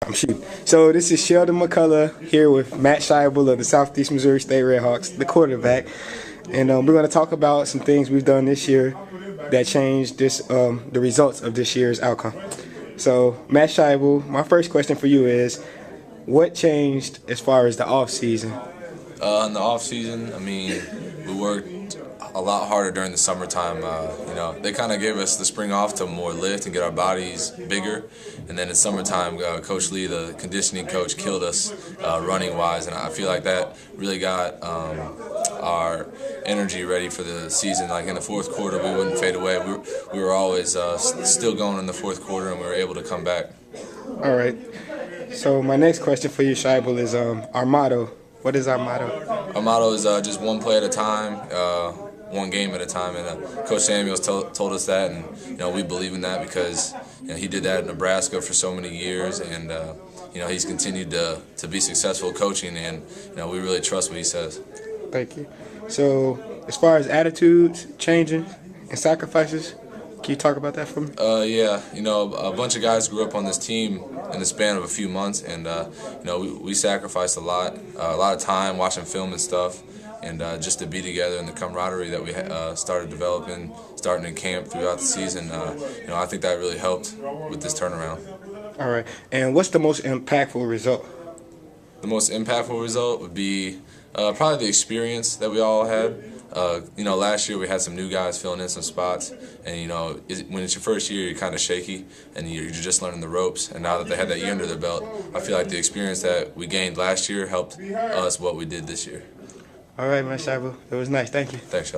I'm shooting. So this is Sheldon McCullough here with Matt Scheibel of the Southeast Missouri State Redhawks, the quarterback. And we're going to talk about some things we've done this year that changed the results of this year's outcome. So Matt Scheibel, my first question for you is, what changed as far as the off season? In the off season, I mean, we worked a lot harder during the summertime. They kind of gave us the spring off to more lift and get our bodies bigger. And then in summertime, Coach Lee, the conditioning coach, killed us running wise, and I feel like that really got our energy ready for the season. Like in the fourth quarter, we wouldn't fade away. We were always still going in the fourth quarter, and we were able to come back. All right. So my next question for you, Scheibel, is our motto. What is our motto? Our motto is just one play at a time, one game at a time, and Coach Samuels told us that, and we believe in that because he did that in Nebraska for so many years, and he's continued to be successful coaching, and we really trust what he says. Thank you. So as far as attitudes changing and sacrifices, can you talk about that for me? Yeah, a bunch of guys grew up on this team in the span of a few months, and we sacrificed a lot of time watching film and stuff, and just to be together and the camaraderie that we started developing, starting in camp throughout the season. I think that really helped with this turnaround. All right. And what's the most impactful result? The most impactful result would be probably the experience that we all had. Last year we had some new guys filling in some spots, and when it's your first year, you're kind of shaky, and you're just learning the ropes. And now that they had that year under their belt, I feel like the experience that we gained last year helped us what we did this year. All right, Matt Scheibel. It was nice. Thank you. Thanks, Sheldon.